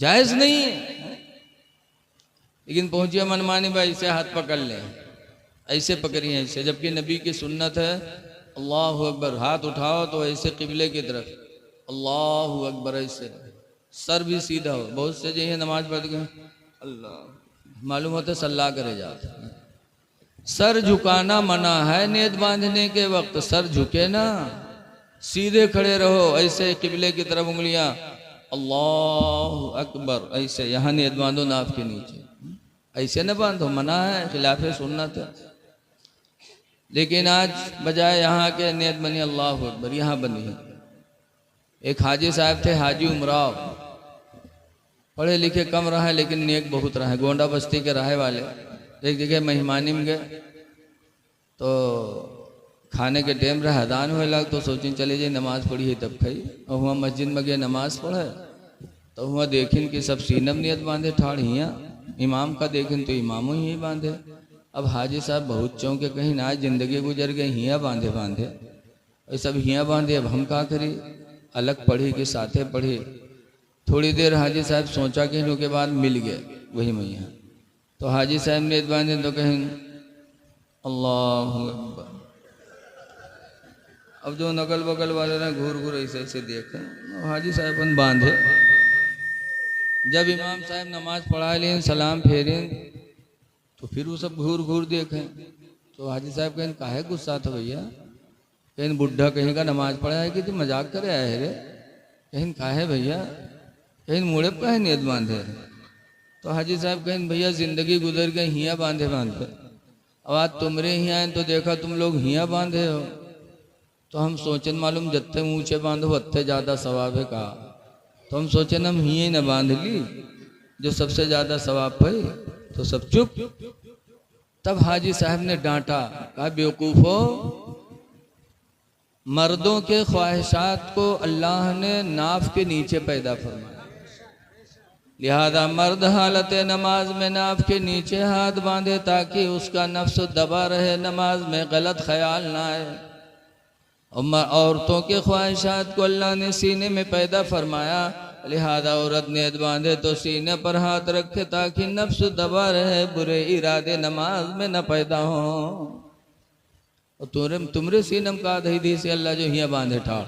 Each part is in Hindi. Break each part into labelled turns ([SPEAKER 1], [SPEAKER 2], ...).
[SPEAKER 1] जायज नहीं है। लेकिन पहुंचिए मनमानी भाई से हाथ पकड़ लें, ऐसे पकड़िए ऐसे, जबकि नबी की सुन्नत है अल्लाह अकबर, हाथ उठाओ तो ऐसे किबले की तरफ अल्लाह अकबर, ऐसे सर भी सीधा हो। बहुत से जो है नमाज पढ़ के अल्लाह मालूम होता सल्लाह करे जाते। सर झुकाना मना है, नेत बांधने के वक्त सर झुके ना, सीधे खड़े रहो ऐसे किबले की तरफ, उंगलियां अल्लाह अकबर ऐसे, यहाँ नेत बांधो नाफ के नीचे, ऐसे न बांधो, मना है, खिलाफ सुन्नत है। लेकिन आज बजाय यहाँ के नेत बनी अल्लाह अकबर, यहाँ बनी है। एक हाजी साहब थे, हाजी उमराव, पढ़े लिखे कम रहे लेकिन नेक बहुत रहे, गोंडा बस्ती के रहे वाले। एक जगह मेहमानी में गए तो खाने के टाइम रहा, अदान हुए लग, तो सोचें चले जाए नमाज पढ़ी है तब खाई। और वहाँ मस्जिद में गए नमाज पढ़े तो वहाँ देखिन कि सब सीनम नियत बांधे ठाड़ हियाँ, इमाम का देखिन तो इमामों ही बांधे। अब हाजी साहब बहुत चौंके, कहीं ना जिंदगी गुजर गई, हियाँ बांधे बांधे, और सब हियाँ बांधे, अब हम क्या करें, अलग पढ़ी कि साथे पढ़ी। थोड़ी देर हाजी साहब सोचा कि इनके बाद मिल गए वही मैया, तो हाजी साहब ने बांधे तो कहें अल्लाह अकबर। अब जो नकल बगल वाले ना घूर घूर ऐसे ऐसे देखे, हाजी साहब बांधे। जब इमाम साहब नमाज पढ़ा लें, सलाम फेरें, तो फिर वो सब घूर घूर देखें। तो हाजी साहब कहें काहे गुस्सा था भैया, कहीं बुढ़ा कहीं का नमाज पढ़ा है कि तू मजाक करे आए रे, कहीं काहे भैया, कहीं मुड़े पर नियत बांधे। तो हाजी साहब कहें भैया जिंदगी गुजर गई हियाँ बांधे बांधे, अब आज तुमरे हियाँ हैं तो देखा तुम लोग हियाँ बांधे हो, तो हम सोचें मालूम जत्ते ऊँचे बांधो उतने ज़्यादा सवाब है। कहा तो हम सोचे हम हिये न बांध ली जो सबसे ज़्यादा सवाब पाई, तो सब चुप। तब हाजी साहब ने डांटा, कहा बेवकूफ़ो, मर्दों के ख्वाहिशात को अल्लाह ने नाफ के नीचे पैदा फरमाया, लिहाजा मर्द हालत नमाज में नाफ के नीचे हाथ बांधे ताकि उसका नफ्स दबा रहे, नमाज में गलत ख्याल ना आए। और औरतों के ख्वाहिशात को अल्लाह ने सीने में पैदा फरमाया, लिहाजा औरत नेत बांधे तो सीने पर हाथ रखे ताकि नफ्स दबा रहे, बुरे इरादे नमाज में न पैदा हो। और तुमरे सीनम का दही से अल्लाह जो हिया बांधे ठाड़।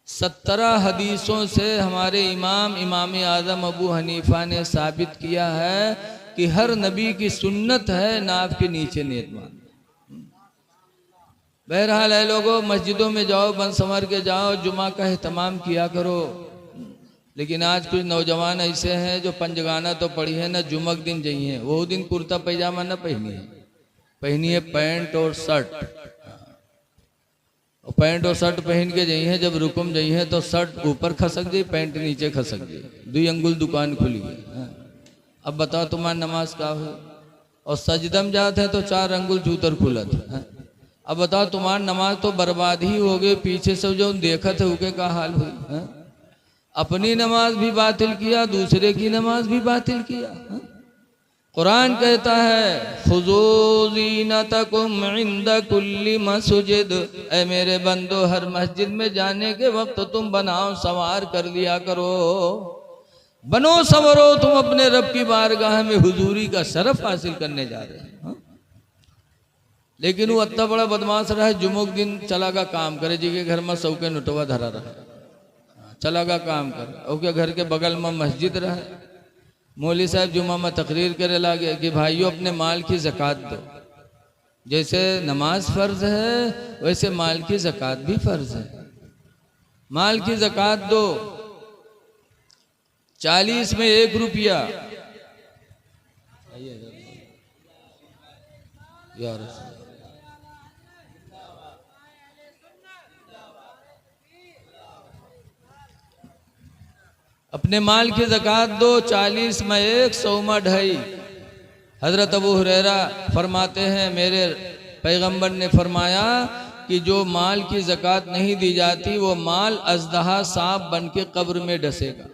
[SPEAKER 1] 17 हदीसों से हमारे इमाम आज़म अबू हनीफा ने साबित किया है कि हर नबी की सुन्नत है नाफ के नीचे नेत बांधना। बहरहाल है लोगों, मस्जिदों में जाओ, बन संवर के जाओ, जुमा का एहतमाम किया करो। लेकिन आज कुछ नौजवान ऐसे हैं जो पंजगाना तो पढ़ी है ना, जुमक दिन जाइए, वो दिन कुर्ता पैजामा न पहनिए, पहनिए पैंट और शर्ट, और पैंट और शर्ट पहन के जाइए, जब रुकुम जाइए तो शर्ट ऊपर खसक जाए, पैंट नीचे खसक जाए, 2 अंगुल दुकान खुली है। अब बताओ तुम्हारी नमाज का हो। और सजदम जाते हैं तो 4 अंगुल जूतर खुलत है। अब बताओ तुम्हारी नमाज तो बर्बाद ही हो गई, पीछे से जो देखा थे उनके का हाल हुई है? अपनी नमाज भी बातिल किया, दूसरे की नमाज भी बातिल किया। कुरान कहता है खुज़ू ज़ीनतकुम इंद कुल्ली मस्जिद, ऐ मेरे बंदो हर मस्जिद में जाने के वक्त तुम बनाओ सवार कर लिया करो, बनो सवरो, तुम अपने रब की बारगाह में हुजूरी का शरफ हासिल करने जा रहे हैं। लेकिन वो इतना बड़ा बदमाश रहा है, जुमुक दिन चला का काम करे, जी के घर में सौ के नोटवा धरा रहा, चला का काम करे, और के घर के बगल में मस्जिद रहे। मौलवी साहब जुमा में तकरीर करे लागे कि भाइयों अपने माल की ज़कात दो, जैसे नमाज फ़र्ज है वैसे माल की ज़कात भी फ़र्ज है। माल की ज़कात दो, 40 में 1 रुपया, यार अपने माल की ज़कात दो, 40 में 1, 100 में 2.5। हज़रत अबू हुरैरा फरमाते हैं मेरे पैगंबर ने फरमाया कि जो माल की ज़कात नहीं दी जाती वो माल अज़दहा सांप बन के कब्र में डसेगा,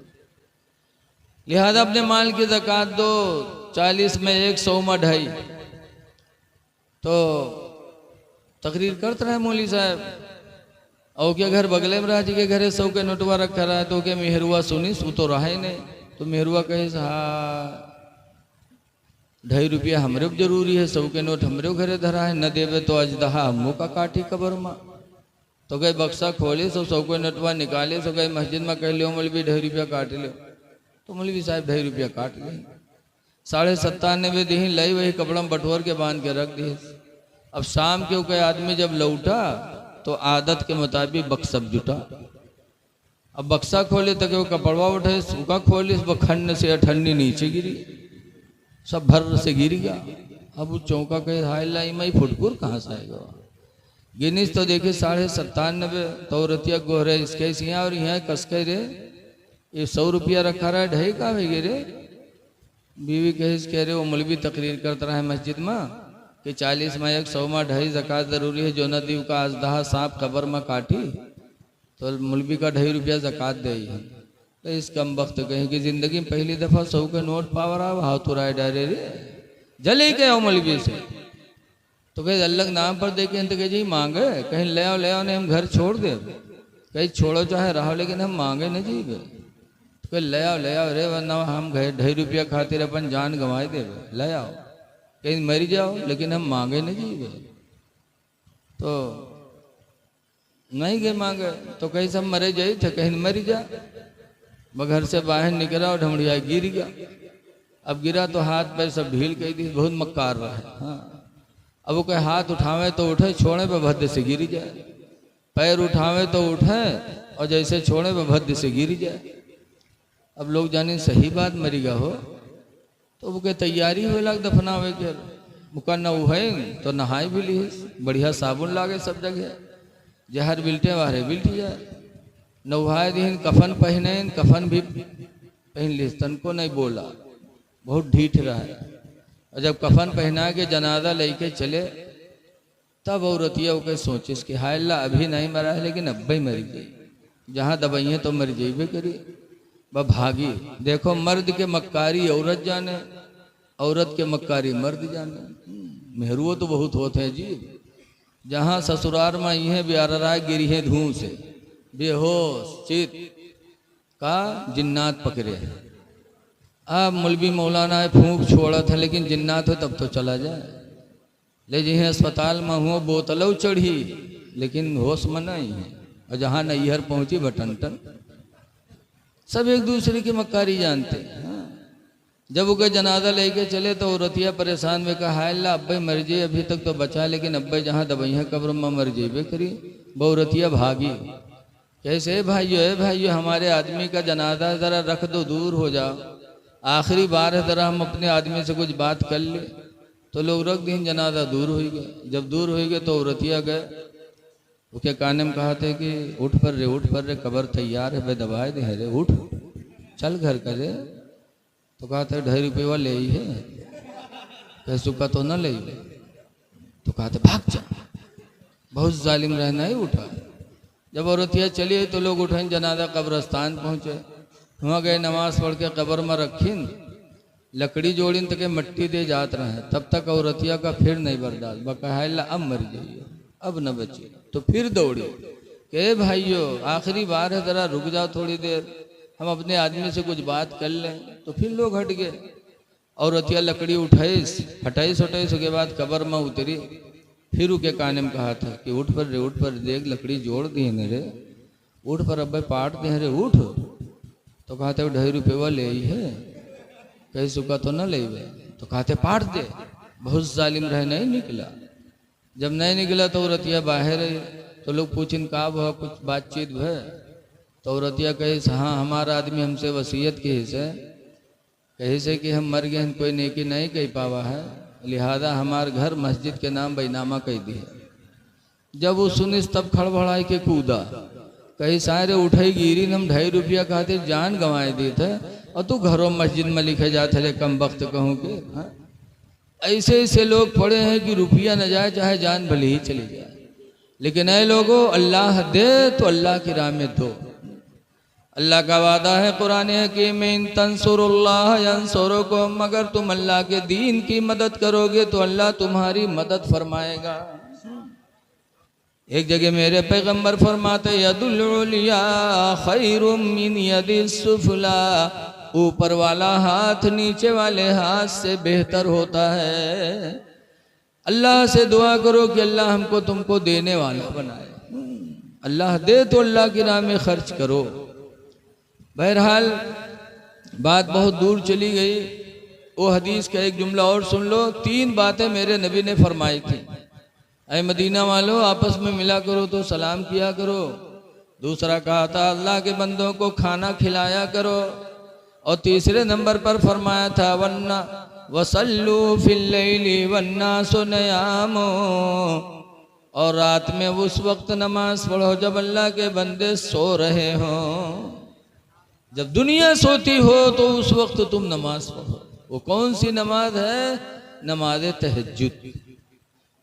[SPEAKER 1] लिहाजा अपने माल की ज़कात दो, 40 में 1, 100 में 2.5। तो तकरीर करते रहे मौलवी साहब, और क्या घर बगले में रहा जी के घरे 100 के नोटवा रखा रहा है तो क्या मेहरुआ सुनी सू तो रहा ही नहीं। तो मेहरुआ कहे हाँ 2.5 रुपया हमरे को जरूरी है, 100 के नोट हमरे घरे धरा है, न देवे तो अजदहा हमो का काटी कबर माँ। तो गए बक्सा खोले 100 के नोटवा निकाले, तो गए मस्जिद में कह लो मौलवी 2.5 रुपया काट लो। तो मौलवी साहब 2.5 रुपया काट ले, 97.5 दी लई वही कपड़ा में बटोर के बांध के रख दिए। अब शाम के कोई आदमी जब लौटा तो आदत के मुताबिक बक्सा जुटा। अब बक्सा खोले तो वो कपड़वा उठे, सूखा खोले वो खंड से अठन्नी नीचे गिरी, सब भर से गिर गया। अब वो चौका कहे हाय लाई मई फुटपुर कहाँ से आएगा। गिनीस तो देखे 97.5 तो रतिया गोहरे इसके यहाँ और यहाँ कस के रे ये 100 रुपया रखा रहा है 2.5 का है रे। बीवी कह रहे वो मौलवी तकरीर करता रहा है मस्जिद में कि 40 में 100 में 2.5 ज़कात ज़रूरी है, जो नदी का अजदहा सांप कबर में काटी तो मौलवी का 2.5 रुपया ज़कात दे है। तो इस कम वक्त कहीं कि ज़िंदगी में पहली दफ़ा 100 के नोट पावर आ हाथ उड़ाए डायरे रे जले ही गए मौलवी से। तो कहीं अल्लाह के नाम पर देखे तो कहे जी मांगे कहीं ले आओ ने हम घर छोड़ दे, कहीं छोड़ो चाहे रहो लेकिन हम मांगे न जी तो ले आओ रे वरना हम घर 2.5 रुपया खातिर अपन जान गंवाए दे, ले आओ कहीं मर जाओ लेकिन हम मांगे न जी। तो नहीं गए मांगे तो कहीं सब मरे जाए थे, कहीं मर जा। घर से बाहर निकला और ढमड़िया गिर गया। अब गिरा तो हाथ पैर सब ढील कही थी, बहुत मक्कार रहा है। हाँ अब वो कहे हाथ उठावे तो उठे, छोड़े पे भद्द से गिर जाए, पैर उठावे तो उठे और जैसे छोड़े पे भद्द से गिर जाए। अब लोग जाने सही बात मरीगा हो तो वो के तैयारी हो लग दफनावे के मुका न है तो नहाए भी ली, बढ़िया साबुन लागे सब जगह, जहर बिल्टे वारे बिल्ट जाए। नौहाए दिन कफन पहने, कफन भी पहन ली, तन को नहीं बोला, बहुत ढीठ रहा है। और जब कफन पहना के जनाजा लेके चले तब औरतिया के सोचिस कि हाय अल्लाह अभी नहीं मरा है लेकिन अब ही मर गई, जहाँ दबाइए तो मर जाइबे करी वह भागी। देखो मर्द के मक्कारी औरत जाने, औरत के मक्कारी मर्द जाने। मेहरुओ तो बहुत होते हैं जी, जहाँ ससुराल में ये ब्यारा गिरी है धूम से बेहोश चित का जिन्नात पकड़े हैं। अब मौलवी मौलाना है फूंक छोड़ा था लेकिन जिन्नात हो तब तो चला जाए, ले जी अस्पताल में हुआ बोतलों चढ़ी लेकिन होश में नहीं है, और जहाँ नैहर पहुँची बटन टन। सब एक दूसरे की मक्कारी जानते हैं। जब वो जनाजा लेके चले तो औरतिया परेशान में कहा हाय अल्लाह अब्बे मर जाए, अभी तक तो बचा लेकिन अब्बे जहाँ दबैया कब्र में मर जाइबे करी। वो औरतिया भागी, कैसे भाइयों हमारे आदमी का जनाजा ज़रा रख दो, दूर हो जाओ, आखिरी बार है ज़रा हम अपने आदमी से कुछ बात कर ले। तो लोग रख दिन जनाजा दूर हो गए। जब दूर हो गए तो औरतिया गए, उसके काने में कहा थे कि उठ पर रे कब्र तैयार है, वे दबाए दे रे उठ चल घर करे। तो कहा था 2.5 रुपये ले ही है, पैसों का तो न ले। तो कहा था भाग जा, बहुत जालिम रहना ही। उठा, जब औरतिया चली तो लोग उठाए जनाजा कब्रस्तान पहुँचे, वहाँ गए नमाज पढ़ के कब्र में रखीन, लकड़ी जोड़ीन तक मट्टी दे जात रहे। तब तक औरतिया का फिर नहीं बर्दाश्त, बकायला अब मर जाइए अब न बचे। तो फिर दौड़ी के भाइयों आखिरी बार है ज़रा रुक जाओ थोड़ी देर, हम अपने आदमी से कुछ बात कर लें। तो फिर लोग हट गए। औरतिया लकड़ी उठाईस हटाईस के बाद कब्र में उतरी, फिर उसके काने में कहा था कि उठ पर देख लकड़ी जोड़ दी है रे, उठ पर अब पाट दे रे उठ। तो कहा था 2.5 रुपये ले ही है, कहीं सुखा तो न ले। तो कहा थे पाट दे, बहुत जालिम रहे नहीं निकला। जब नहीं निकला तो औरतिया बाहर है, तो लोग पूछिन का हुआ कुछ बातचीत है। तो औरतिया कहे हाँ हमारा आदमी हमसे वसीयत की हिस्से कही से कि हम मर गए, कोई नेकी नहीं कह पावा है, लिहाजा हमारे घर मस्जिद के नाम बैनामा कह दी है। जब वो सुनिस तब खड़बड़ाई के कूदा, कहीं सारे उठाई गिरी, हम 2.5 रुपया खातिर जान गंवाए दी थे और तू घरों मस्जिद में लिखे जाते रे कम वक्त कहूँ के। हाँ? ऐसे ऐसे लोग पड़े हैं कि रुपया न जाए चाहे जान भले ही चली जाए, लेकिन ऐ लोगों अल्लाह दे तो अल्लाह की राह में दो। अल्लाह का वादा है कुरान हकीम में इन तंसुरुल्लाह यंसुरुकुम, मगर तुम अल्लाह के दीन की मदद करोगे तो अल्लाह तुम्हारी मदद फरमाएगा। एक जगह मेरे पैगंबर फरमाते यदुल उलिया खैरुम मिन यदिस सुफला, ऊपर वाला हाथ नीचे वाले हाथ से बेहतर होता है। अल्लाह से दुआ करो कि अल्लाह हमको तुमको देने वाला बनाए। अल्लाह दे तो अल्लाह की राह में खर्च करो। बहरहाल बात बहुत दूर चली गई। वो हदीस का एक जुमला और सुन लो। 3 बातें मेरे नबी ने फरमाई थी, ऐ मदीना वालों आपस में मिला करो तो सलाम किया करो। दूसरा कहा था अल्लाह के बंदों को खाना खिलाया करो। और तीसरे नंबर पर फरमाया था वन्ना वसल्लू फिल लैली वन्नासु नियामो, और रात में उस वक्त नमाज पढ़ो जब अल्लाह के बंदे सो रहे हो। जब दुनिया सोती हो तो उस वक्त तुम नमाज पढ़ो। वो कौन सी नमाज है? नमाज तहज्जुद,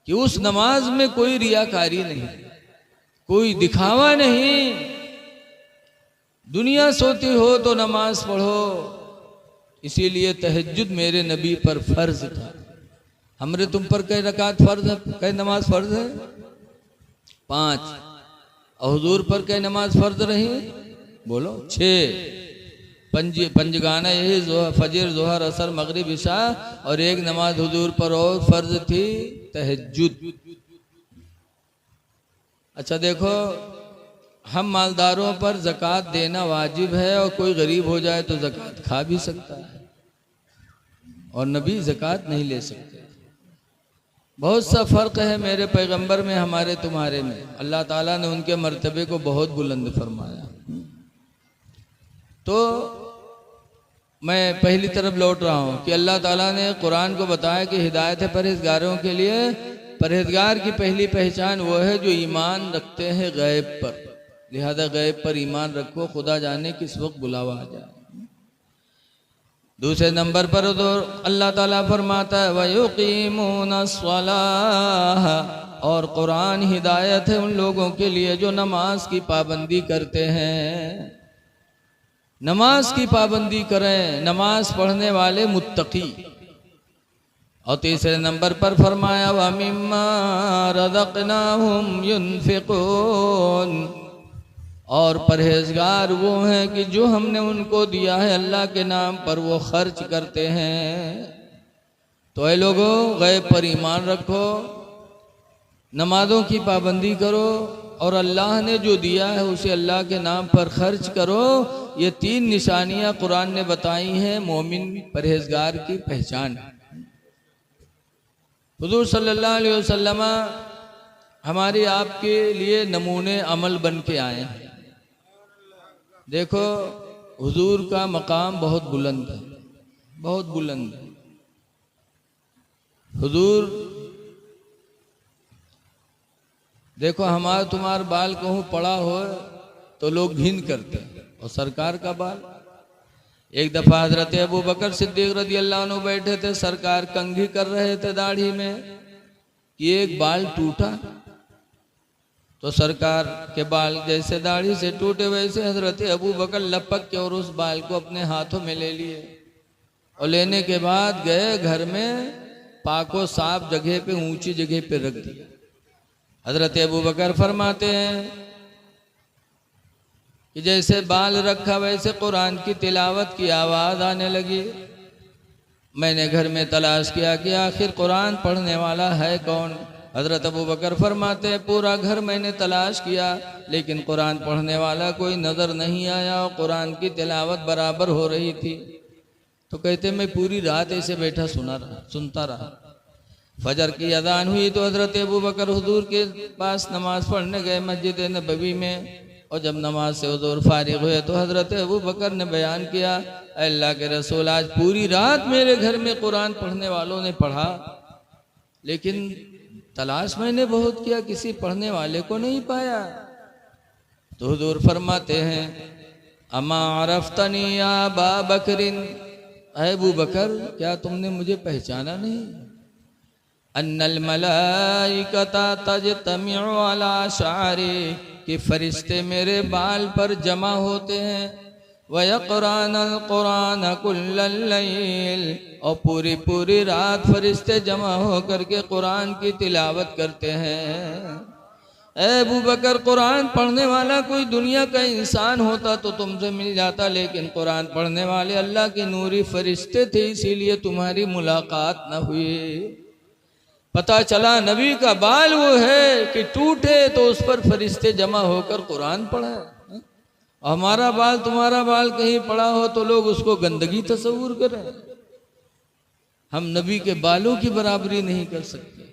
[SPEAKER 1] कि उस नमाज में कोई रियाकारी नहीं, कोई दिखावा नहीं। दुनिया सोती हो तो नमाज पढ़ो। इसीलिए तहज्जुद मेरे नबी पर फर्ज था। हमरे तुम पर कई रकात फर्ज है, कई नमाज फर्ज है? 5। और हुजूर पर कई नमाज फर्ज रही? बोलो 6। पंजगाना यही फजर जोहर असर मगरिब इशा, और एक नमाज हुजूर पर और फर्ज थी तहज्जुद। अच्छा देखो, हम मालदारों पर ज़कात देना वाजिब है, और कोई गरीब हो जाए तो ज़कात खा भी सकता है, और नबी ज़कात नहीं ले सकते। बहुत सा फ़र्क है मेरे पैगंबर में हमारे तुम्हारे में। अल्लाह ताला ने उनके मर्तबे को बहुत बुलंद फरमाया। तो मैं पहली तरफ लौट रहा हूँ कि अल्लाह ताला ने कुरान को बताया कि हिदायत है परहेजगारों के लिए। परहेजगार की पहली पहचान वो है जो ईमान रखते हैं गैब पर। लिहाजा गैब पर ईमान रखो, खुदा जाने किस वक्त बुलावा आ जाए। दूसरे नंबर पर तो अल्लाह ताला फरमाता है वयुकीमूना स्वलाह, और कुरान हिदायत है उन लोगों के लिए जो नमाज की पाबंदी करते हैं। नमाज की पाबंदी करें, नमाज पढ़ने वाले मुत्तकी। और तीसरे नंबर पर फरमाया वमिम्मा रज़क़नाहुम युनफ़िक़ून, और परहेजगार वो हैं कि जो हमने उनको दिया है अल्लाह के नाम पर वो खर्च करते हैं। तो ऐ लोगों, गैब पर ईमान रखो, नमाजों की पाबंदी करो, और अल्लाह ने जो दिया है उसे अल्लाह के नाम पर खर्च करो। ये 3 निशानियां कुरान ने बताई हैं मोमिन परहेजगार की पहचान। हुजूर सल्लल्लाहु अलैहि वसल्लम हमारे आपके लिए नमूने अमल बन के आए हैं। देखो, हुजूर का मकाम बहुत बुलंद है, बहुत बुलंद है। हुजूर देखो, हमारा तुम्हारा बाल कहूँ पड़ा हो तो लोग घिन करते हैं, और सरकार का बाल। एक दफा हजरत अबू बकर सिद्दीक रज़ी अल्लाह अन्हु बैठे थे, सरकार कंघी कर रहे थे दाढ़ी में कि एक बाल टूटा। तो सरकार के बाल जैसे दाढ़ी से टूटे वैसे हजरत अबू बकर लपक के और उस बाल को अपने हाथों में ले लिए, और लेने के बाद गए घर में, पाको साफ जगह पे, ऊंची जगह पे रख दिया। हजरत अबू बकर फरमाते हैं कि जैसे बाल रखा वैसे कुरान की तिलावत की आवाज़ आने लगी। मैंने घर में तलाश किया कि आखिर कुरान पढ़ने वाला है कौन। हजरत अबू बकर फरमाते हैं पूरा घर मैंने तलाश किया, लेकिन कुरान पढ़ने वाला कोई नज़र नहीं आया, और कुरान की तिलावत बराबर हो रही थी। तो कहते मैं पूरी रात ऐसे बैठा सुनता रहा। फजर की अजान हुई तो हजरत अबू बकर हुजूर के पास नमाज पढ़ने गए मस्जिद नबवी में, और जब नमाज से हुजूर फारिग हुए तो हजरत अबू बकर ने बयान किया, अल्लाह के रसूल आज पूरी रात मेरे घर में कुरान पढ़ने वालों ने पढ़ा, लेकिन तलाश मैंने बहुत किया, किसी पढ़ने वाले को नहीं पाया। तो हुजूर फरमाते हैं अमा अरफ्तनी या अबा बकरिन, अबू बकर क्या तुमने मुझे पहचाना नहीं? अन्नल मलाइकता तजतमिउ अला शारी, कि फरिश्ते मेरे बाल पर जमा होते हैं। वयक़रानल कुरान कुल्लल लैल, और पूरी पूरी रात फरिश्ते जमा होकर के कुरान की तिलावत करते हैं। ए अबू बकर, कुरान पढ़ने वाला कोई दुनिया का इंसान होता तो तुमसे मिल जाता, लेकिन कुरान पढ़ने वाले अल्लाह के नूरी फरिश्ते थे, इसीलिए तुम्हारी मुलाकात न हुई। पता चला नबी का बाल वो है कि टूटे तो उस पर फरिश्ते जमा होकर कुरान पढ़े। हमारा बाल तुम्हारा बाल कहीं पड़ा हो तो लोग उसको गंदगी तस्वूर करें। हम नबी के बालों की बराबरी नहीं कर सकते,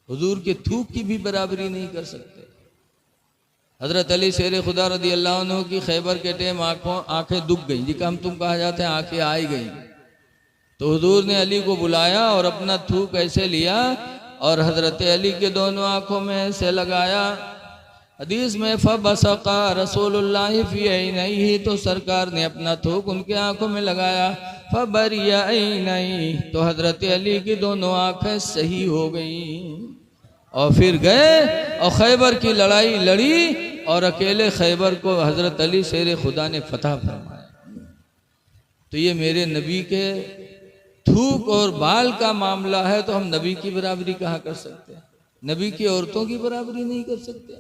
[SPEAKER 1] हुजूर के थूक की भी बराबरी नहीं कर सकते। हजरत अली शेर खुदा रदी अल्लाह अन्हु की खैबर के टाइम आंखें दुख गई, जी हम तुम कहा जाते हैं आंखें आई गई। तो हुजूर ने अली को बुलाया और अपना थूक ऐसे लिया और हजरत अली के दोनों आंखों में ऐसे लगाया। हदीस में फबसका रसूलुल्लाह फी ऐनैहि, तो सरकार ने अपना थूक उनके आंखों में लगाया। फबरिया ऐनैहि, तो हजरत अली की दोनों आंखें सही हो गई। और फिर गए और खैबर की लड़ाई लड़ी और अकेले खैबर को हजरत अली शेर खुदा ने फतह फरमाया। तो ये मेरे नबी के थूक और बाल का मामला है, तो हम नबी की बराबरी कहाँ कर सकते हैं? नबी की औरतों की बराबरी नहीं कर सकते।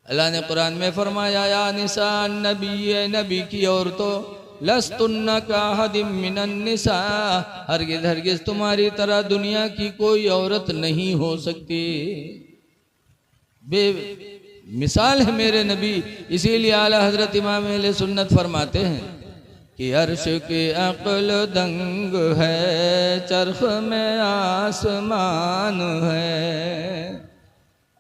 [SPEAKER 1] अल्लाह ने कुरान में फरमाया, या निसा नबी, नबी की औरतों, लस्तुन्ना का हदिम मिनन निसा, हरगिज हरगिज तुम्हारी तरह दुनिया की कोई औरत नहीं हो सकती। बे मिसाल है मेरे नबी। इसीलिए आला हजरत इमाम अहले सुन्नत फरमाते हैं कि अर्श की अक्ल दंग है, चरख में आसमान है।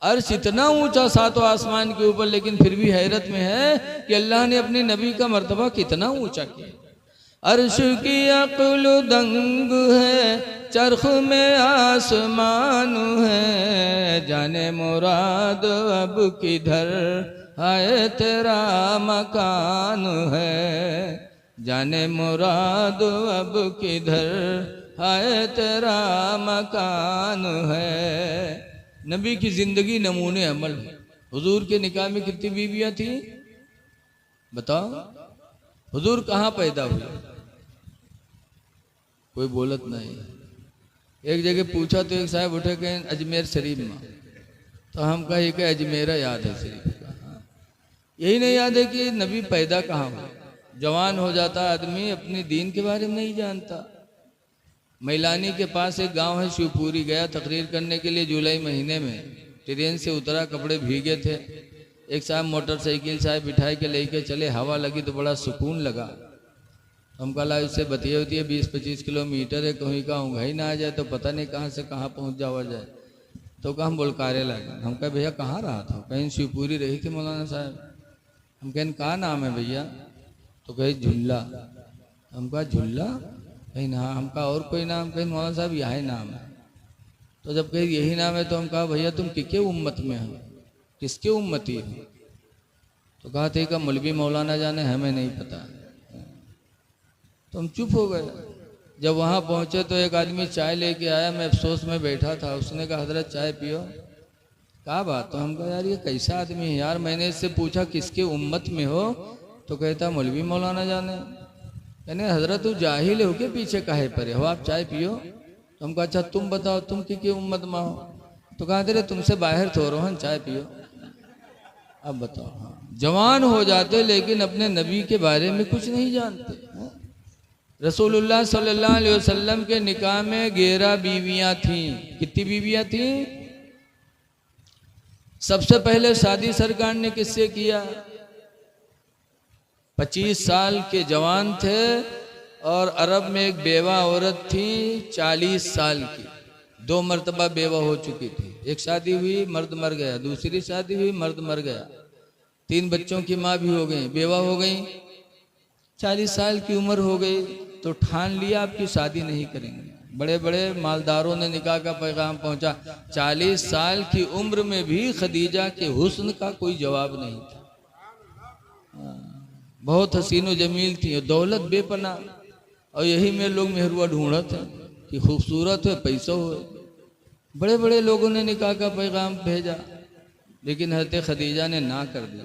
[SPEAKER 1] अर्श इतना ऊंचा सातों आसमान के ऊपर, लेकिन फिर भी हैरत में है कि अल्लाह ने अपने नबी का मर्तबा कितना ऊंचा किया। अर्श की अक्ल दंग है, चरख में आसमान है, जाने मुराद अब किधर है तेरा मकान है, जाने मुराद अब किधर है तेरा मकान है। नबी की जिंदगी नमूने अमल है। हुजूर के निकाह में कितनी बीवियां थी बताओ? हुजूर कहाँ पैदा हुए? कोई बोलत नहीं। एक जगह पूछा तो एक साहब उठे कहें अजमेर शरीफ में, तो हम कहे कि अजमेरा याद है शरीफ का। यही नहीं याद है कि नबी पैदा कहाँ हुए। जवान हो जाता आदमी अपने दीन के बारे में नहीं जानता। मैलानी के पास एक गांव है शिवपुरी, गया तकरीर करने के लिए जुलाई महीने में। ट्रेन से उतरा, कपड़े भीगे थे। एक साहब मोटरसाइकिल साहब बिठाए के लेके चले, हवा लगी तो बड़ा सुकून लगा। हम कहा इससे बतिया होती है 20-25 किलोमीटर है, कहीं का उंघाई ना आ जाए तो पता नहीं कहाँ से कहाँ पहुँच जावा जाए। तो कहा हम बोलकारे लगे। हम कहे भैया कहाँ रहा था? कहीं शिवपुरी रही थी मौलाना साहब। हम कहें कहाँ नाम है भैया? तो कहे झुल्ला। हम कहा झुल्ला? कहीं ना। हम कहा और कोई नाम? कहीं मौलाना साहब यही नाम है। तो जब कहीं यही नाम है तो हम कहा भैया तुम किसके उम्मत में हो, किसके उम्मती हो? तो कहा थे का मौलवी मौलाना जाने, हमें नहीं पता। तो हम चुप हो गए। जब वहाँ पहुँचे तो एक आदमी चाय लेके आया, मैं अफसोस में बैठा था। उसने कहा हजरत चाय पियो। क्या बात? तो हम कहा यार ये कैसा आदमी है यार। मैंने इससे पूछा किसके उम्मत में हो, तो कहता मौलवी मौलाना जाने। यानी हजरत तू जाहिल हो के पीछे काहे परे हो, आप चाय पियो। तो हम कहा अच्छा तुम बताओ तुम की उम्मत में हो? तो कहा तेरे तुमसे बाहर थो रोहन, चाय पियो। अब बताओ। हाँ, जवान हो जाते लेकिन अपने नबी के बारे में कुछ नहीं जानते। रसूलुल्लाह सल्लल्लाहु अलैहि वसल्लम के निकाह में 11 बीवियां थीं। कितनी बीवियां थीं? सबसे पहले शादी सरकार ने किससे किया? 25 साल के जवान थे और अरब में एक बेवा औरत थी 40 साल की। 2 मरतबा बेवा हो चुकी थी। एक शादी हुई, मर्द मर गया। दूसरी शादी हुई, मर्द मर गया। 3 बच्चों की माँ भी हो गई, बेवा हो गई। 40 साल की उम्र हो गई तो ठान लिया आपकी शादी नहीं करेंगे। बड़े बड़े मालदारों ने निकाह का पैगाम पहुंचा। 40 साल की उम्र में भी खदीजा के हुस्न का कोई जवाब नहीं था। बहुत हसीनो जमील थी, दौलत बेपना। और यही में लोग मेहरुआ ढूंढते हैं कि खूबसूरत है, पैसा हो। बड़े बड़े लोगों ने निकाह का पैगाम भेजा, लेकिन हज़रत खदीजा ने ना कर दिया।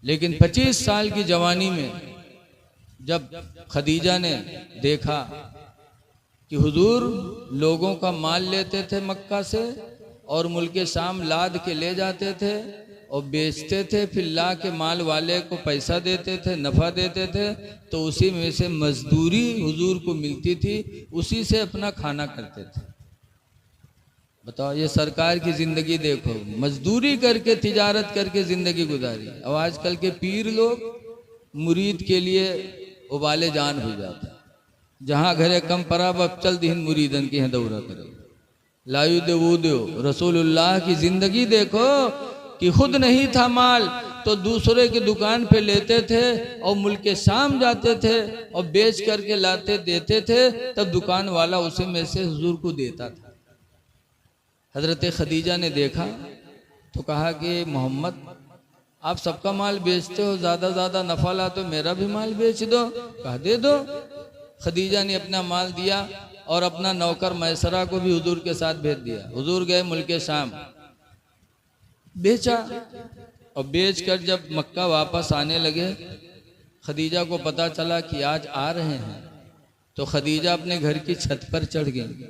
[SPEAKER 1] लेकिन 25 साल की जवानी में जब खदीजा ने देखा कि हुजूर लोगों का माल लेते थे मक्का से और मुल्क शाम लाद के ले जाते थे और बेचते थे, फिर ला के माल वाले को पैसा देते थे, नफ़ा देते थे, तो उसी में से मजदूरी हुजूर को मिलती थी, उसी से अपना खाना करते थे। बताओ, ये सरकार की ज़िंदगी देखो, मजदूरी करके तिजारत करके ज़िंदगी गुजारी। अब आजकल के पीर लोग मुरीद के लिए उबाले जान हो जाता है, जहाँ घरे कम परा बब चल दिन मुरीदन की हैं दौरा करे, लायु दे वो दो। रसूलुल्लाह की ज़िंदगी देखो कि खुद नहीं था माल तो दूसरे की दुकान पे लेते थे और मुल्क शाम जाते थे और बेच करके लाते देते थे, तब दुकान वाला उसी में से हुजूर को देता था। हजरत खदीजा ने देखा तो कहा कि मोहम्मद, आप सबका माल बेचते हो, ज़्यादा नफ़ा ला, तो मेरा भी माल बेच दो। कहा दे दो। खदीजा ने अपना माल दिया और अपना नौकर मैसरा को भी हुजूर के साथ भेज दिया। हुजूर गए मुल्क शाम, बेचा, और बेच कर जब मक्का वापस आने लगे, खदीजा को पता चला कि आज आ रहे हैं, तो खदीजा अपने घर की छत पर चढ़ गई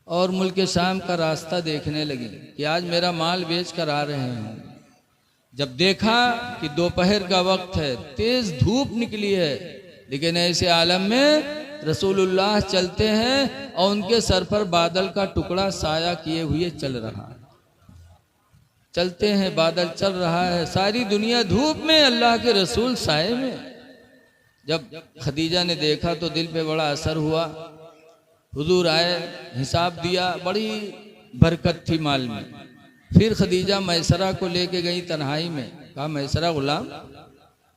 [SPEAKER 1] और मुल्क शाम का रास्ता देखने लगी कि आज मेरा माल बेच कर आ रहे हैं। जब देखा कि दोपहर का वक्त है, तेज धूप निकली है, लेकिन ऐसे आलम में रसूलुल्लाह चलते हैं और उनके सर पर बादल का टुकड़ा साया किए हुए चल रहा है। चलते हैं, बादल चल रहा है, सारी दुनिया धूप में, अल्लाह के रसूल साए में। जब खदीजा ने देखा तो दिल पे बड़ा असर हुआ। हुजूर आए, हिसाब दिया, बड़ी बरकत थी माल में। फिर खदीजा मैसरा को लेके गई तन्हाई में, कहा मैसरा गुलाम,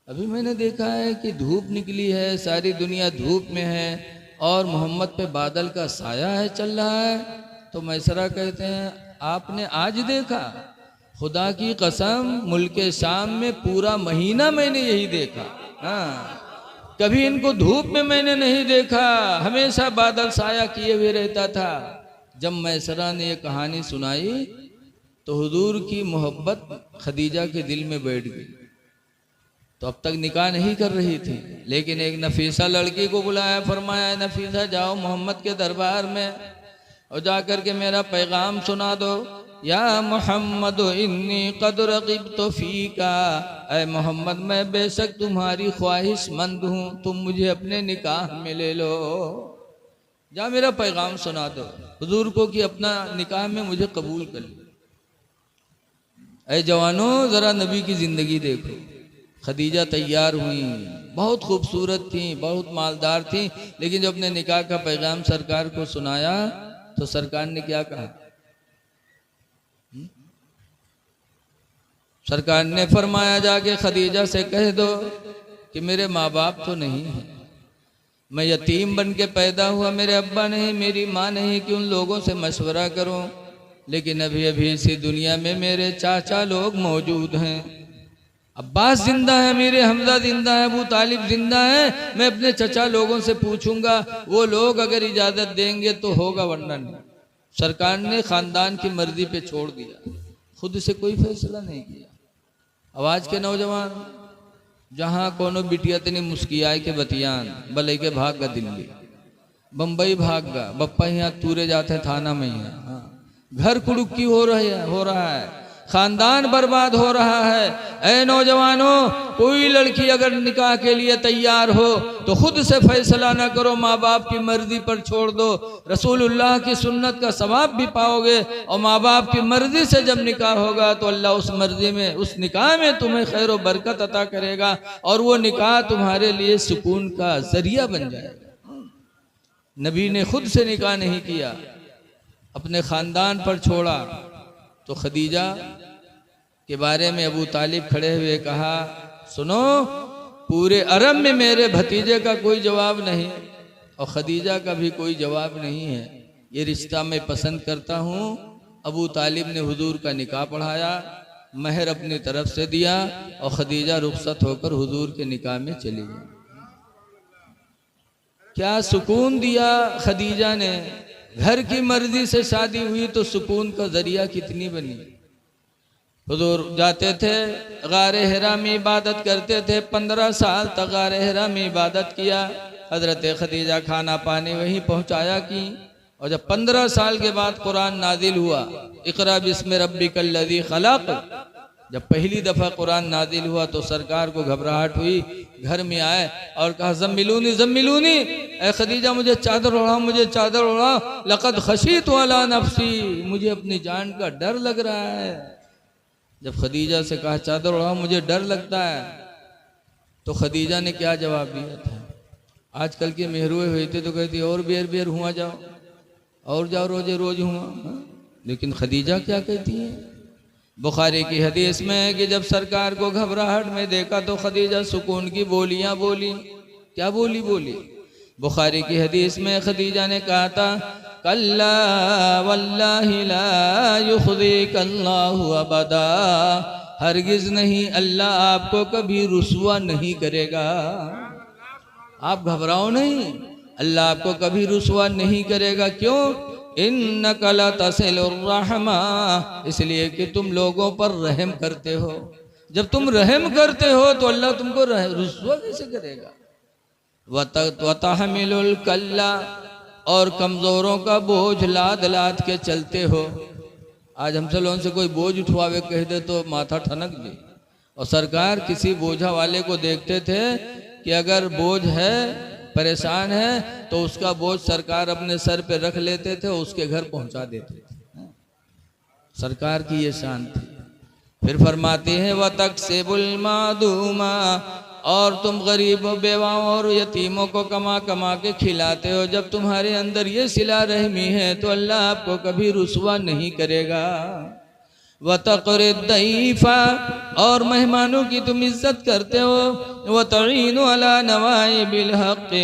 [SPEAKER 1] अभी मैंने देखा है कि धूप निकली है, सारी दुनिया धूप में है और मोहम्मद पे बादल का साया है, चल रहा है। तो मैसरा कहते हैं, आपने आज देखा? खुदा की कसम, मुल्क शाम में पूरा महीना मैंने यही देखा। हाँ, कभी इनको धूप में मैंने नहीं देखा, हमेशा बादल साया किए हुए रहता था। जब मैसरा ने ये कहानी सुनाई तो हुजूर की मोहब्बत खदीजा के दिल में बैठ गई। तो अब तक निकाह नहीं कर रही थी, लेकिन एक नफीसा लड़की को बुलाया, फरमाया नफीसा जाओ मोहम्मद के दरबार में और जा कर के मेरा पैगाम सुना दो। या मोहम्मद इन्नी कद रग़िबतु फ़ीका, ऐ मोहम्मद मैं बेशक तुम्हारी ख्वाहिशमंद हूँ, तुम मुझे अपने निकाह में ले लो। जा मेरा पैगाम सुना दो हुजूर को कि अपना निकाह में मुझे कबूल कर लो। ऐ जवानों, ज़रा नबी की ज़िंदगी देखो। खदीजा तैयार हुई, बहुत खूबसूरत थी, बहुत मालदार थी, लेकिन जब अपने निकाह का पैगाम सरकार को सुनाया तो सरकार ने क्या कहा? सरकार ने फरमाया जाके खदीजा से कह दो कि मेरे माँ बाप तो नहीं हैं, मैं यतीम बन के पैदा हुआ, मेरे अब्बा नहीं, मेरी माँ नहीं कि उन लोगों से मशवरा करूं, लेकिन अभी अभी इसी दुनिया में मेरे चाचा लोग मौजूद हैं। अब्बास जिंदा है, मेरे हमजा जिंदा है, अबू तालिब जिंदा है, मैं अपने चचा लोगों से पूछूंगा, वो लोग अगर इजाज़त देंगे तो होगा, वरना नहीं। सरकार ने ख़ानदान की मर्जी पे छोड़ दिया, खुद से कोई फैसला नहीं किया। अब आज के नौजवान जहाँ कोनो बिटिया तनी मुस्कियाए के बतियान भले के भाग गा दिल्ली, बम्बई भाग गा, बप्पा यहाँ तूरे जाते थाना में ही। हाँ, घर कुड़ुक्की हो रहा है, खानदान बर्बाद हो रहा है। ऐ नौजवानों, कोई लड़की अगर निकाह के लिए तैयार हो तो खुद से फैसला ना करो, माँ बाप की मर्जी पर छोड़ दो। रसूलुल्लाह की सुन्नत का सवाब भी पाओगे और माँ बाप की मर्जी से जब निकाह होगा तो अल्लाह उस मर्जी में, उस निकाह में तुम्हें खैर व बरकत अता करेगा और वो निकाह तुम्हारे लिए सुकून का जरिया बन जाएगा। नबी ने खुद से निकाह नहीं किया, अपने खानदान पर छोड़ा। तो खदीजा के बारे में अबू तालिब खड़े हुए कहा, सुनो, पूरे अरब में मेरे भतीजे का कोई जवाब नहीं और खदीजा का भी कोई जवाब नहीं है, ये रिश्ता मैं पसंद करता हूँ। अबू तालिब ने हुजूर का निकाह पढ़ाया, महर अपनी तरफ से दिया और खदीजा रुखसत होकर हुजूर के निकाह में चली गई। क्या सुकून दिया खदीजा ने। घर की मर्जी से शादी हुई तो सुकून का जरिया कितनी बनी। हुजूर जाते थे गारे हिरा में इबादत करते थे, 15 साल तक गारे हिरा में इबादत किया। हजरत खदीजा खाना पानी वहीं पहुंचाया की और जब 15 साल के बाद कुरान नाजिल हुआ, इक़रा बिस्मि रब्बिकल लज़ी खलक़, जब पहली दफा कुरान नाजिल हुआ तो सरकार को घबराहट हुई, घर में आए और कहा ज़म्मिलूनी ज़म्मिलूनी, ए खदीजा मुझे चादर ओढ़ा, मुझे चादर ओढ़ा, लक़द खशीतु अला नफ्सी, मुझे अपनी जान का डर लग रहा है। जब खदीजा से कहा चादर ओढ़ा, मुझे डर लगता है, तो खदीजा ने क्या जवाब दिया था? आजकल के मेहरुए हुए थे तो कहती और बेर बेर हुआ जाओ, और जाओ रोजे रोज हुआ, लेकिन खदीजा क्या कहती है? बुखारी की हदीस में है कि जब सरकार को घबराहट में देखा तो खदीजा सुकून की बोलियां बोली। क्या बोली? बुखारी की हदीस में खदीजा ने कहा था, कल्ला वल्लाहि ला युख़ज़िकल्लाहु अबदा, हरगिज नहीं, अल्लाह आपको कभी रुसवा नहीं करेगा। आप घबराओ नहीं, अल्लाह आपको कभी रुसवा नहीं करेगा। क्यों? इन्नका लतसिलुर रहमा, इसलिए कि तुम लोगों पर रहम करते हो। जब तुम रहम करते हो तो अल्लाह तुमको रुसवा कैसे करेगा? वतहमिलुल कल्ला, और कमजोरों का बोझ लाद लाद के चलते हो। आज हमसे लोगों से कोई बोझ उठवावे कह दे तो माथा ठनक दे। और सरकार किसी बोझा वाले को देखते थे कि अगर बोझ है, परेशान है, तो उसका बोझ सरकार अपने सर पे रख लेते थे, उसके घर पहुंचा देते थे। सरकार की ये शान थी। फिर फरमाती है वतक्सिबुल मादूमा, और तुम गरीबों, बेवाओं और यतीमों को कमा कमा के खिलाते हो। जब तुम्हारे अंदर ये सिला रहमी है तो अल्लाह आपको कभी रुसवा नहीं करेगा। वतक़रिद दईफ़ा, और मेहमानों की तुम इज्जत करते हो। वतईनु अला नवाइबिल हक़,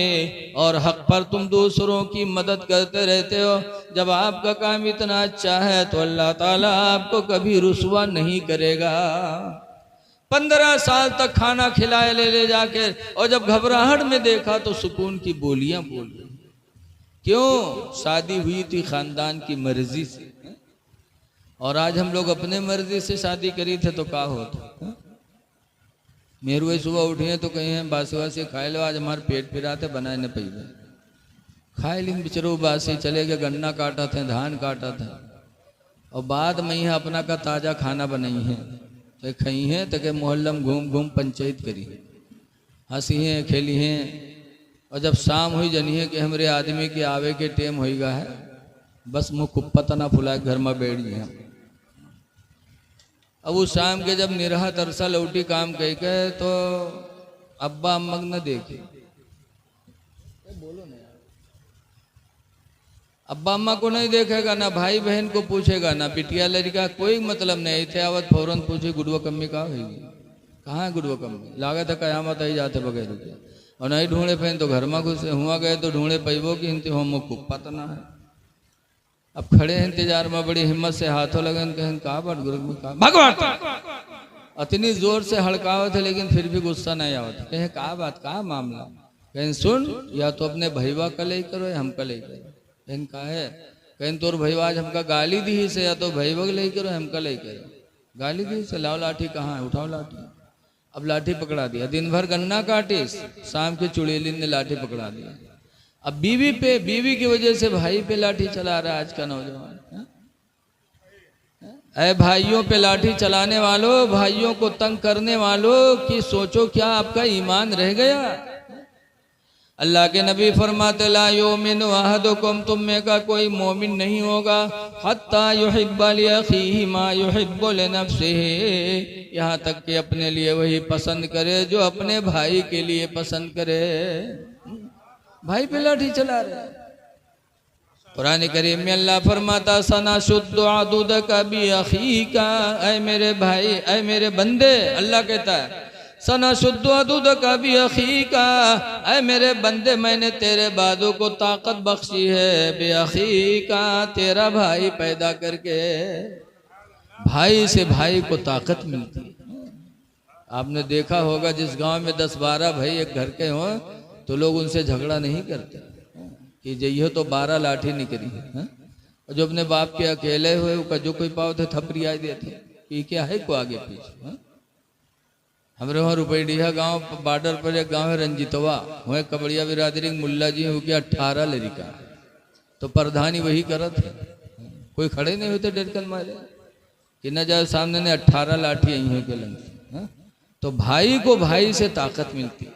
[SPEAKER 1] और हक पर तुम दूसरों की मदद करते रहते हो। जब आपका काम इतना अच्छा है तो अल्लाह ताला आपको कभी रुसवा नहीं करेगा। 15 साल तक खाना खिलाए ले जाके, और जब घबराहट में देखा तो सुकून की बोलियां बोली। क्यों? शादी हुई थी खानदान की मर्जी से। और आज हम लोग अपने मर्जी से शादी करी थे तो क्या होता? मेरे सुबह उठिए तो कहीं हैं बासी वासी खाए लो, आज हमारे पेट फिराते बनाए न पीबे, खाए लिन बिचरो बासी, चले गए गन्ना काटा थे, धान काटा था, और बाद में यहाँ अपना का ताज़ा खाना बनाई है तो खई हैं, तो के मोहल्लम घूम घूम पंचायत करी, हंसी हैं खेली हैं। और जब शाम हुई जनिए कि हमारे आदमी के आवे के टेम होगा है, बस मुँह कुप्पा तना फुलाए घर में बैठ गए। अब उस शाम के जब निरहा तरसा लौटी काम कह के, तो अब्बा अम्मा न देखे, बोलो ना, अब्बा अम्मा को नहीं देखेगा, ना भाई बहन को पूछेगा, ना बिटिया लड़का, कोई मतलब नहीं थे। आवत फौरन पूछे गुड़वा कम्मी कहाँ हुई, कहाँ है गुड़वा कम्मी, लागे था कयामत आई जाते बगैर रुके, और नहीं ढूंढे पहन तो घर में घुसे हुआ गए तो ढूंढे पैबो की हिंती हो मुँह कुप्पा तना है। अब खड़े हैं इंतजार में, बड़ी हिम्मत से हाथों लगन कहें कहा बट गुरु में कहा भगवान, इतनी जोर से हड़कावत है लेकिन फिर भी गुस्सा नहीं आवत। कहें कहा बात, कहा मामला? कहें सुन, या तो अपने भैया कलई करो या हम कलई करो। कहें कहा है? कहें तोर भैया आज हमका गाली दी से, या तो भैया लई करो हम कलई करो। गाली दी से, लाओ लाठी कहाँ है, उठाओ लाठी। अब लाठी पकड़ा दिया, दिन भर गन्ना काटिस, शाम के चुड़ैलिन ने लाठी पकड़ा दिया। अब बीवी पे, बीवी की वजह से भाई पे लाठी चला रहा है आज का नौजवान। ऐ भाइयों पे लाठी चलाने वालों, भाइयों को तंग करने वालों की सोचो क्या आपका ईमान रह गया? अल्लाह के नबी फरमाते ला युमिनु अहदुकुम, तुम में का कोई मोमिन नहीं होगा हत्ता युहिब्बा लि अखीहि मा युहिब्बु लिनफ्सिहि, यहाँ तक कि अपने लिए वही पसंद करे जो अपने भाई के लिए पसंद करे। भाई पे लाठी चला रहे। कुरान करीम में अल्लाह फरमाता सना शुद्ध अदुदका बि अखीका, ऐ मेरे भाई, ऐ मेरे बंदे, अल्लाह कहता है सना शुद्ध अदुदका बि अखीका, ऐ मेरे बंदे मैंने तेरे बादों को ताकत बख्शी है, बि अखीका, तेरा भाई पैदा करके। भाई से भाई को ताकत मिलती है। आपने देखा होगा जिस गांव में 10-12 भाई एक घर के हों तो लोग उनसे झगड़ा नहीं करते कि जइयो तो 12 लाठी निकली है। और जो अपने बाप के अकेले हुए उसका जो कोई पाव थे थपरी आई देते कि क्या है को आगे पीछे। हमारे वहाँ रुपैडिया गांव बॉर्डर पर एक गांव है रंजीतवा, वह कबड़िया बिरादरी मुल्ला जी हो गया 18 लड़का, तो प्रधानी वही करत है, कोई खड़े नहीं होते डर कर मारे कि न जाए सामने ने 18 लाठी आई के लंग। तो भाई को भाई से ताकत मिलती है,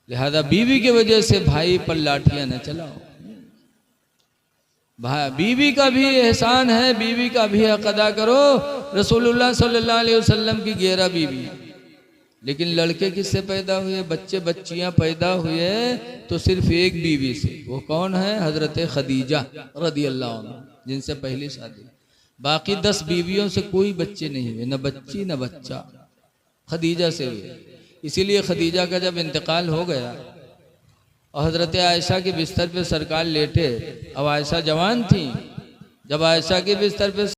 [SPEAKER 1] लिहाजा बीवी की वजह से भाई पर लाठियां न चलाओ। बीवी का भी एहसान है, बीवी का भी हक अदा करो। रसूलुल्लाह सल्लल्लाहु अलैहि वसल्लम की 11 बीवी, लेकिन लड़के किससे पैदा हुए, बच्चे बच्चियां पैदा हुए तो सिर्फ एक बीवी से। वो कौन है? हजरत खदीजा रदी अल्लाह अन्हा, जिनसे पहली शादी। बाकी 10 बीवियों से कोई बच्चे नहीं हुए, न बच्ची न बच्चा, खदीजा से हुए। इसीलिए खदीजा का जब इंतकाल हो गया और हजरत आयशा के बिस्तर पे सरकार लेटे, अब आयशा जवान थी, जब आयशा के बिस्तर पे